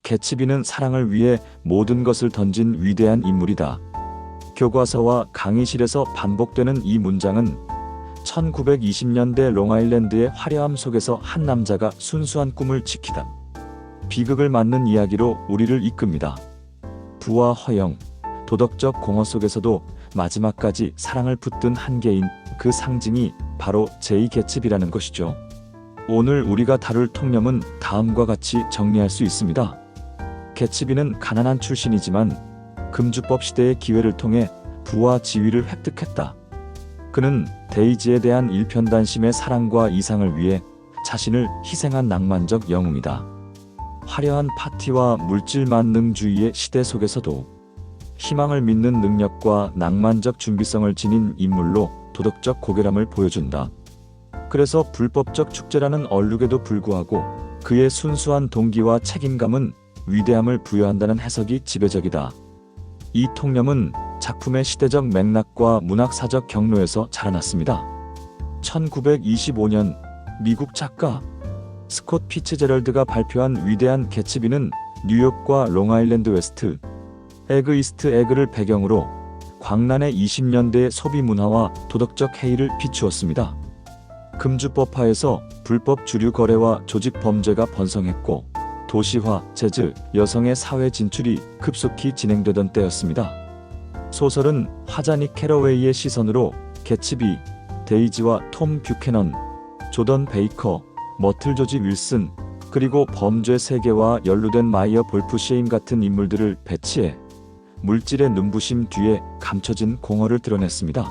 개츠비는 사랑을 위해 모든 것을 던진 위대한 인물이다. 교과서와 강의실에서 반복되는 이 문장은 1920년대 롱아일랜드의 화려함 속에서 한 남자가 순수한 꿈을 지키다 비극을 맞는 이야기로 우리를 이끕니다. 부와 허영, 도덕적 공허 속에서도 마지막까지 사랑을 붙든 한계인 그 상징이 바로 제이 개츠비라는 것이죠. 오늘 우리가 다룰 통념은 다음과 같이 정리할 수 있습니다. 개츠비는 가난한 출신이지만 금주법 시대의 기회를 통해 부와 지위를 획득했다. 그는 데이지에 대한 일편단심의 사랑과 이상을 위해 자신을 희생한 낭만적 영웅이다. 화려한 파티와 물질 만능주의의 시대 속에서도 희망을 믿는 능력과 낭만적 준비성을 지닌 인물로 도덕적 고결함을 보여준다. 그래서 불법적 축제라는 얼룩에도 불구하고 그의 순수한 동기와 책임감은 위대함을 부여한다는 해석이 지배적이다. 이 통념은 작품의 시대적 맥락과 문학사적 경로에서 자라났습니다. 1925년 미국 작가 스콧 피츠제럴드가 발표한 위대한 개츠비는 뉴욕과 롱아일랜드 웨스트 에그 이스트 에그를 배경으로 광란의 20년대의 소비 문화와 도덕적 해이를 비추었습니다. 금주법 하에서 불법 주류 거래와 조직 범죄가 번성했고 도시화, 재즈, 여성의 사회 진출이 급속히 진행되던 때였습니다. 소설은 화자 닉 캐러웨이의 시선으로 개츠비, 데이지와 톰 뷰캐넌, 조던 베이커, 머틀 조지 윌슨, 그리고 범죄 세계와 연루된 마이어 볼프쉐임 같은 인물들을 배치해 물질의 눈부심 뒤에 감춰진 공허를 드러냈습니다.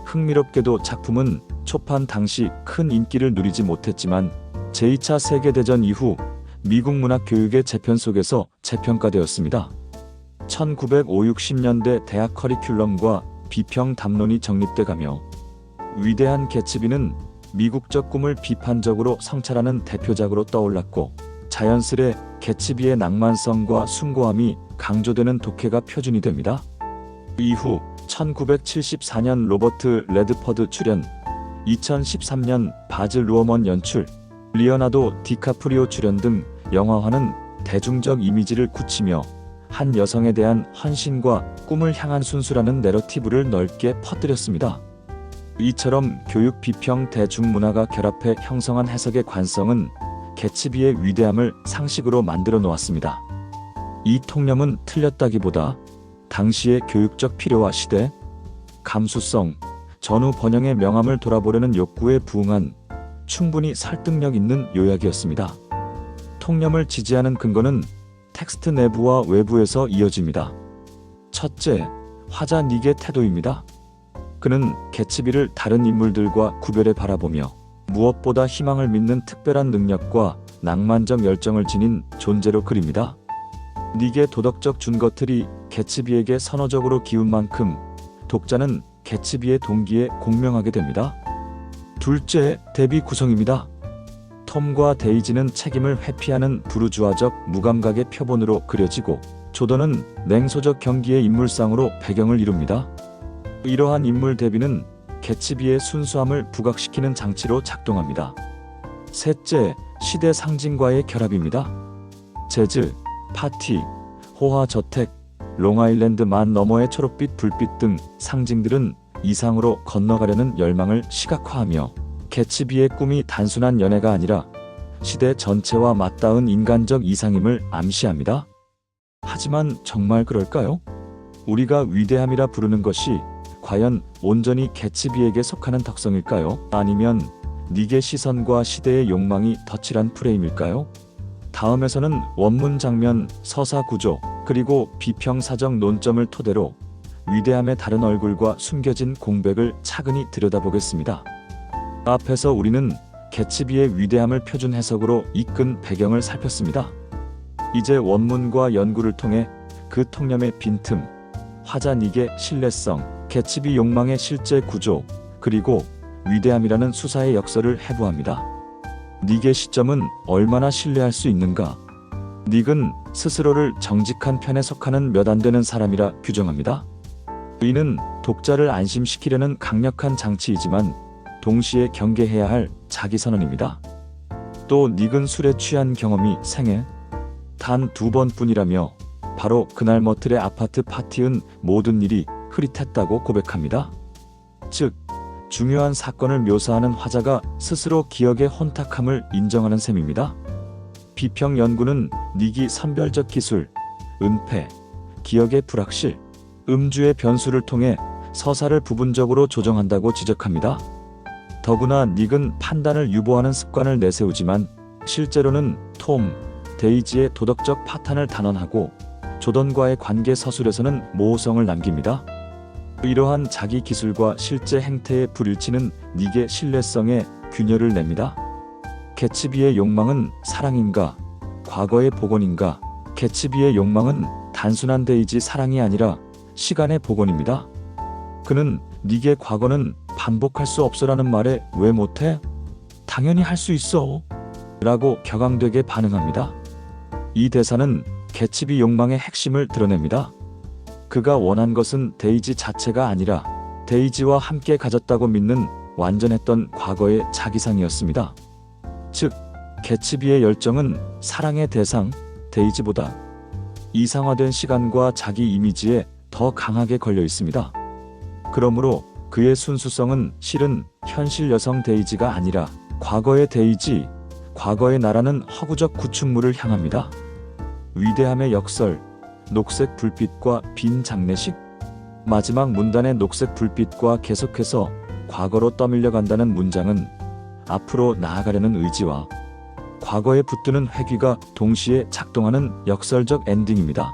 흥미롭게도 작품은 초판 당시 큰 인기를 누리지 못했지만 제2차 세계대전 이후 미국 문학 교육의 재편 속에서 재평가되었습니다. 1950-60년대 대학 커리큘럼과 비평 담론이 정립돼 가며 위대한 개츠비는 미국적 꿈을 비판적으로 성찰하는 대표작으로 떠올랐고 자연스레 개츠비의 낭만성과 숭고함이 강조되는 독해가 표준이 됩니다. 이후 1974년 로버트 레드퍼드 출연, 2013년 바즈 루어먼 연출, 리오나도 디카프리오 출연 등 영화화는 대중적 이미지를 굳히며 한 여성에 대한 헌신과 꿈을 향한 순수라는 내러티브를 넓게 퍼뜨렸습니다. 이처럼 교육 비평 대중문화가 결합해 형성한 해석의 관성은 개츠비의 위대함을 상식으로 만들어 놓았습니다. 이 통념은 틀렸다기보다 당시의 교육적 필요와 시대, 감수성, 전후 번영의 명암을 돌아보려는 욕구에 부응한 충분히 설득력 있는 요약이었습니다. 통념을 지지하는 근거는 텍스트 내부와 외부에서 이어집니다. 첫째, 화자 닉의 태도입니다. 그는 개츠비를 다른 인물들과 구별해 바라보며 무엇보다 희망을 믿는 특별한 능력과 낭만적 열정을 지닌 존재로 그립니다. 닉의 도덕적 준것들이 개츠비에게 선호적으로 기운 만큼 독자는 개츠비의 동기에 공명하게 됩니다. 둘째, 대비 구성입니다. 톰과 데이지는 책임을 회피하는 부르주아적 무감각의 표본으로 그려지고 조던은 냉소적 경기의 인물상으로 배경을 이룹니다. 이러한 인물 대비는 개츠비의 순수함을 부각시키는 장치로 작동합니다. 셋째, 시대 상징과의 결합입니다. 재즈, 파티, 호화 저택, 롱아일랜드 만 너머의 초록빛 불빛 등 상징들은 이상으로 건너가려는 열망을 시각화하며 개츠비의 꿈이 단순한 연애가 아니라 시대 전체와 맞닿은 인간적 이상임을 암시합니다. 하지만 정말 그럴까요? 우리가 위대함이라 부르는 것이 과연 온전히 개츠비에게 속하는 덕성일까요? 아니면 닉의 시선과 시대의 욕망이 덧칠한 프레임일까요? 다음에서는 원문 장면, 서사 구조, 그리고 비평사적 논점을 토대로 위대함의 다른 얼굴과 숨겨진 공백을 차근히 들여다보겠습니다. 앞에서 우리는 개츠비의 위대함을 표준 해석으로 이끈 배경을 살폈습니다. 이제 원문과 연구를 통해 그 통념의 빈틈, 화자 닉의 신뢰성, 개츠비 욕망의 실제 구조, 그리고 위대함이라는 수사의 역설을 해부합니다. 닉의 시점은 얼마나 신뢰할 수 있는가? 닉은 스스로를 정직한 편에 속하는 몇 안 되는 사람이라 규정합니다. 이는 독자를 안심시키려는 강력한 장치이지만 동시에 경계해야 할 자기선언입니다. 또 닉은 술에 취한 경험이 생애, 단 2번뿐이라며 바로 그날 머틀의 아파트 파티은 모든 일이 흐릿했다고 고백합니다. 즉, 중요한 사건을 묘사하는 화자가 스스로 기억의 혼탁함을 인정하는 셈입니다. 비평 연구는 닉이 선별적 기술, 은폐, 기억의 불확실, 음주의 변수를 통해 서사를 부분적으로 조정한다고 지적합니다. 더구나 닉은 판단을 유보하는 습관을 내세우지만 실제로는 톰, 데이지의 도덕적 파탄을 단언하고 조던과의 관계 서술에서는 모호성을 남깁니다. 이러한 자기 기술과 실제 행태의 불일치는 닉의 신뢰성에 균열을 냅니다. 개츠비의 욕망은 사랑인가, 과거의 복원인가? 개츠비의 욕망은 단순한 데이지 사랑이 아니라 시간의 복원입니다. 그는 닉의 과거는 반복할 수 없어라는 말에 왜 못해? 당연히 할 수 있어 라고 격앙되게 반응합니다. 이 대사는 개츠비 욕망의 핵심을 드러냅니다. 그가 원한 것은 데이지 자체가 아니라 데이지와 함께 가졌다고 믿는 완전했던 과거의 자기상이었습니다. 즉, 개츠비의 열정은 사랑의 대상, 데이지보다 이상화된 시간과 자기 이미지에 더 강하게 걸려 있습니다. 그러므로 그의 순수성은 실은 현실 여성 데이지가 아니라 과거의 데이지, 과거의 나라는 허구적 구축물을 향합니다. 위대함의 역설, 녹색 불빛과 빈 장례식. 마지막 문단의 녹색 불빛과 계속해서 과거로 떠밀려 간다는 문장은 앞으로 나아가려는 의지와 과거에 붙드는 회귀가 동시에 작동하는 역설적 엔딩입니다.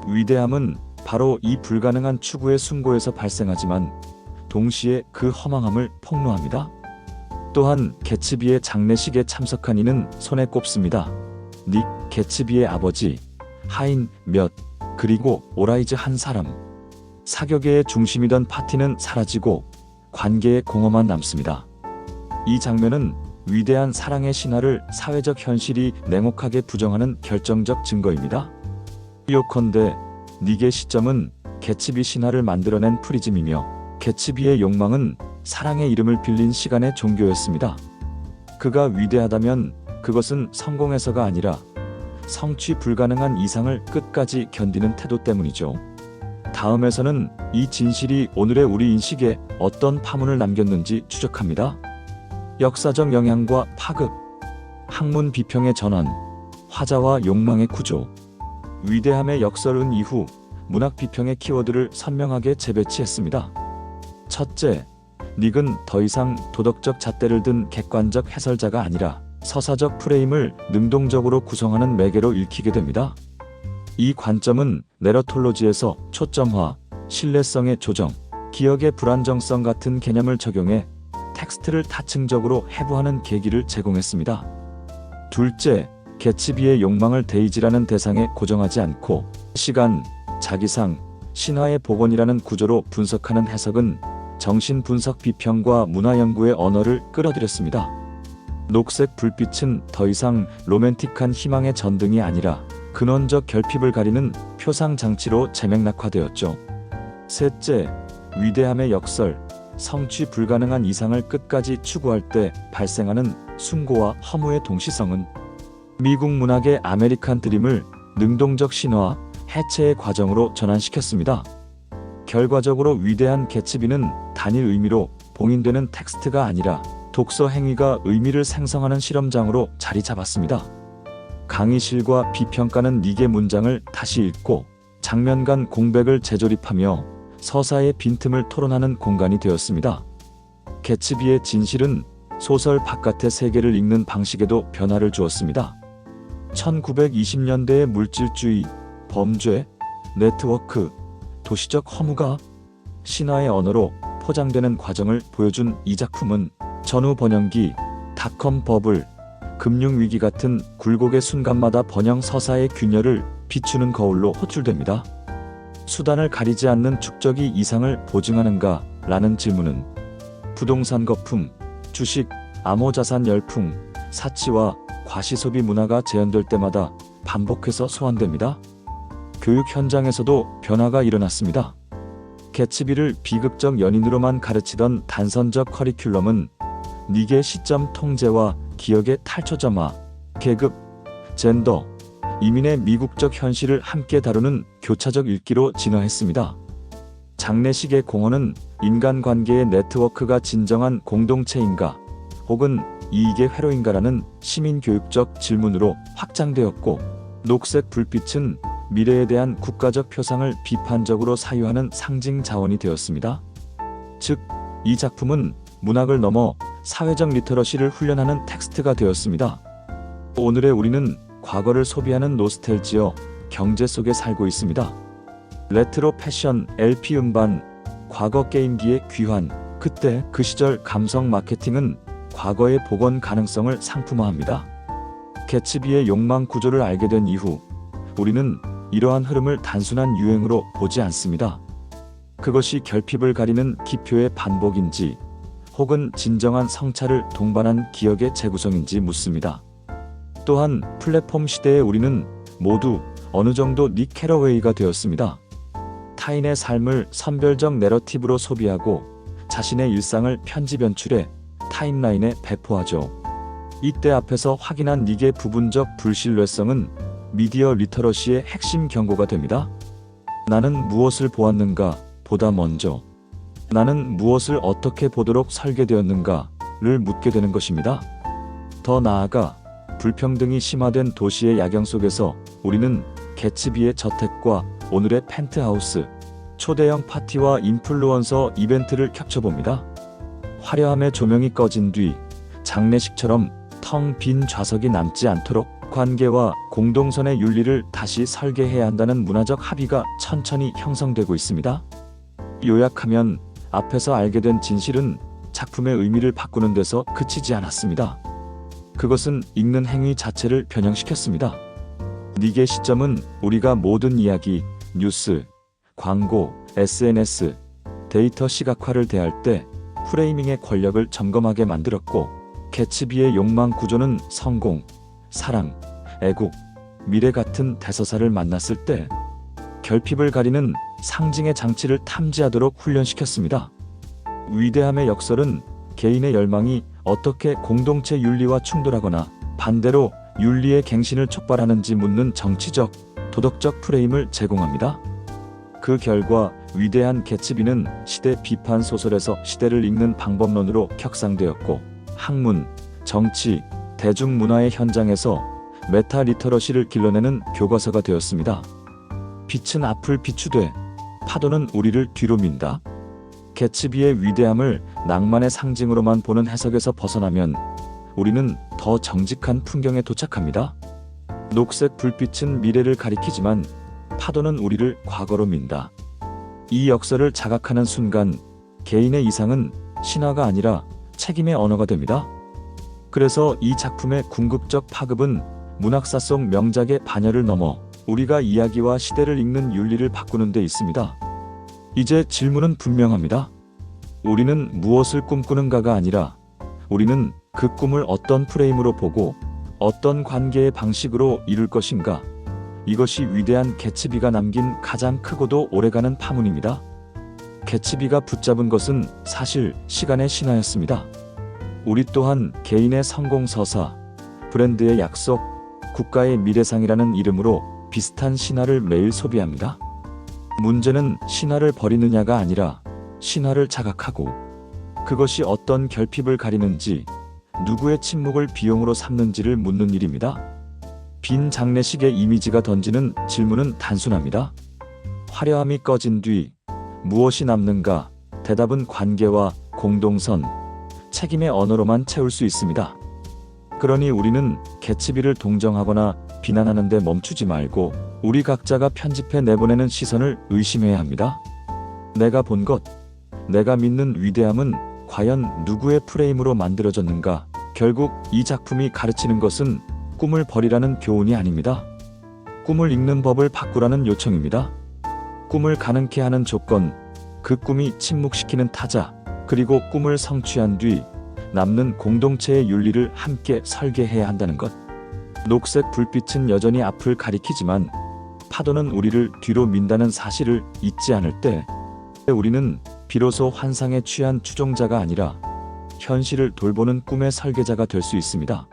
위대함은 바로 이 불가능한 추구의 숭고에서 발생하지만 동시에 그 허망함을 폭로합니다. 또한 개츠비의 장례식에 참석한 이는 손에 꼽습니다. 닉, 개츠비의 아버지, 하인 몇, 그리고 오라이즈 한 사람. 사격의 중심이던 파티는 사라지고 관계의 공허만 남습니다. 이 장면은 위대한 사랑의 신화를 사회적 현실이 냉혹하게 부정하는 결정적 증거입니다. 요컨대 닉의 시점은 개츠비 신화를 만들어낸 프리즘이며 개츠비의 욕망은 사랑의 이름을 빌린 시간의 종교였습니다. 그가 위대하다면 그것은 성공에서가 아니라 성취 불가능한 이상을 끝까지 견디는 태도 때문이죠. 다음에서는 이 진실이 오늘의 우리 인식에 어떤 파문을 남겼는지 추적합니다. 역사적 영향과 파급, 학문 비평의 전환, 화자와 욕망의 구조, 위대함의 역설은 이후 문학 비평의 키워드를 선명하게 재배치했습니다. 첫째, 닉은 더 이상 도덕적 잣대를 든 객관적 해설자가 아니라 서사적 프레임을 능동적으로 구성하는 매개로 읽히게 됩니다. 이 관점은 내러톨로지에서 초점화, 신뢰성의 조정, 기억의 불안정성 같은 개념을 적용해 텍스트를 다층적으로 해부하는 계기를 제공했습니다. 둘째, 개츠비의 욕망을 데이지라는 대상에 고정하지 않고 시간, 자기상, 신화의 복원이라는 구조로 분석하는 해석은 정신분석 비평과 문화연구의 언어를 끌어들였습니다. 녹색 불빛은 더 이상 로맨틱한 희망의 전등이 아니라 근원적 결핍을 가리는 표상 장치로 재맥락화되었죠. 셋째, 위대함의 역설, 성취 불가능한 이상을 끝까지 추구할 때 발생하는 숭고와 허무의 동시성은 미국 문학의 아메리칸 드림을 능동적 신화, 해체의 과정으로 전환시켰습니다. 결과적으로 위대한 개츠비는 단일 의미로 봉인되는 텍스트가 아니라 독서 행위가 의미를 생성하는 실험장으로 자리 잡았습니다. 강의실과 비평가는 닉의 문장을 다시 읽고 장면 간 공백을 재조립하며 서사의 빈틈을 토론하는 공간이 되었습니다. 개츠비의 진실은 소설 바깥의 세계를 읽는 방식에도 변화를 주었습니다. 1920년대의 물질주의, 범죄, 네트워크, 도시적 허무가 신화의 언어로 포장되는 과정을 보여준 이 작품은 전후 번영기, 닷컴 버블, 금융위기 같은 굴곡의 순간마다 번영 서사의 균열을 비추는 거울로 호출됩니다. 수단을 가리지 않는 축적이 이상을 보증하는가? 라는 질문은 부동산 거품, 주식, 암호자산 열풍, 사치와 과시소비 문화가 재현될 때마다 반복해서 소환됩니다. 교육 현장에서도 변화가 일어났습니다. 개츠비를 비극적 연인으로만 가르치던 단선적 커리큘럼은 닉의 시점 통제와 기억의 탈초점화, 계급, 젠더, 이민의 미국적 현실을 함께 다루는 교차적 읽기로 진화했습니다. 장례식의 공헌은 인간관계의 네트워크가 진정한 공동체인가 혹은 이익의 회로인가라는 시민교육적 질문으로 확장되었고, 녹색 불빛은 미래에 대한 국가적 표상을 비판적으로 사유하는 상징 자원이 되었습니다. 즉, 이 작품은 문학을 넘어 사회적 리터러시를 훈련하는 텍스트가 되었습니다. 오늘의 우리는 과거를 소비하는 노스텔지어 경제 속에 살고 있습니다. 레트로 패션, LP 음반, 과거 게임기의 귀환, 그때 그 시절 감성 마케팅은 과거의 복원 가능성을 상품화합니다. 개츠비의 욕망 구조를 알게 된 이후 우리는 이러한 흐름을 단순한 유행으로 보지 않습니다. 그것이 결핍을 가리는 기표의 반복인지 혹은 진정한 성찰을 동반한 기억의 재구성인지 묻습니다. 또한 플랫폼 시대의 우리는 모두 어느 정도 닉 캐러웨이가 되었습니다. 타인의 삶을 선별적 내러티브로 소비하고 자신의 일상을 편집 연출해 타임라인에 배포하죠. 이때 앞에서 확인한 닉의 부분적 불신뢰성은 미디어 리터러시의 핵심 경고가 됩니다. 나는 무엇을 보았는가 보다 먼저 나는 무엇을 어떻게 보도록 설계되었는가를 묻게 되는 것입니다. 더 나아가 불평등이 심화된 도시의 야경 속에서 우리는 개츠비의 저택과 오늘의 펜트하우스, 초대형 파티와 인플루언서 이벤트를 겹쳐봅니다. 화려함의 조명이 꺼진 뒤 장례식처럼 텅 빈 좌석이 남지 않도록 관계와 공동선의 윤리를 다시 설계해야 한다는 문화적 합의가 천천히 형성되고 있습니다. 요약하면 앞에서 알게 된 진실은 작품의 의미를 바꾸는 데서 그치지 않았습니다. 그것은 읽는 행위 자체를 변형시켰습니다. 닉의 시점은 우리가 모든 이야기, 뉴스, 광고, SNS, 데이터 시각화를 대할 때 프레이밍의 권력을 점검하게 만들었고, 개츠비의 욕망 구조는 성공, 사랑, 애국, 미래 같은 대서사를 만났을 때 결핍을 가리는 상징의 장치를 탐지하도록 훈련시켰습니다. 위대함의 역설은 개인의 열망이 어떻게 공동체 윤리와 충돌하거나 반대로 윤리의 갱신을 촉발하는지 묻는 정치적, 도덕적 프레임을 제공합니다. 그 결과 위대한 개츠비는 시대 비판 소설에서 시대를 읽는 방법론으로 격상되었고, 학문, 정치, 대중문화의 현장에서 메타 리터러시를 길러내는 교과서가 되었습니다. 빛은 앞을 비추되 파도는 우리를 뒤로 민다. 개츠비의 위대함을 낭만의 상징으로만 보는 해석에서 벗어나면 우리는 더 정직한 풍경에 도착합니다. 녹색 불빛은 미래를 가리키지만 파도는 우리를 과거로 민다. 이 역설을 자각하는 순간 개인의 이상은 신화가 아니라 책임의 언어가 됩니다. 그래서 이 작품의 궁극적 파급은 문학사 속 명작의 반열을 넘어 우리가 이야기와 시대를 읽는 윤리를 바꾸는 데 있습니다. 이제 질문은 분명합니다. 우리는 무엇을 꿈꾸는가가 아니라 우리는 그 꿈을 어떤 프레임으로 보고 어떤 관계의 방식으로 이룰 것인가. 이것이 위대한 개츠비가 남긴 가장 크고도 오래가는 파문입니다. 개츠비가 붙잡은 것은 사실 시간의 신화였습니다. 우리 또한 개인의 성공서사, 브랜드의 약속, 국가의 미래상이라는 이름으로 비슷한 신화를 매일 소비합니다. 문제는 신화를 버리느냐가 아니라 신화를 자각하고 그것이 어떤 결핍을 가리는지, 누구의 침묵을 비용으로 삼는지를 묻는 일입니다. 빈 장례식의 이미지가 던지는 질문은 단순합니다. 화려함이 꺼진 뒤 무엇이 남는가? 대답은 관계와 공동선, 책임의 언어로만 채울 수 있습니다. 그러니 우리는 개츠비를 동정하거나 비난하는 데 멈추지 말고 우리 각자가 편집해 내보내는 시선을 의심해야 합니다. 내가 본 것, 내가 믿는 위대함은 과연 누구의 프레임으로 만들어졌는가? 결국 이 작품이 가르치는 것은 꿈을 버리라는 교훈이 아닙니다. 꿈을 읽는 법을 바꾸라는 요청입니다. 꿈을 가능케 하는 조건, 그 꿈이 침묵시키는 타자, 그리고 꿈을 성취한 뒤 남는 공동체의 윤리를 함께 설계해야 한다는 것. 녹색 불빛은 여전히 앞을 가리키지만 파도는 우리를 뒤로 민다는 사실을 잊지 않을 때 우리는 비로소 환상에 취한 추종자가 아니라 현실을 돌보는 꿈의 설계자가 될 수 있습니다.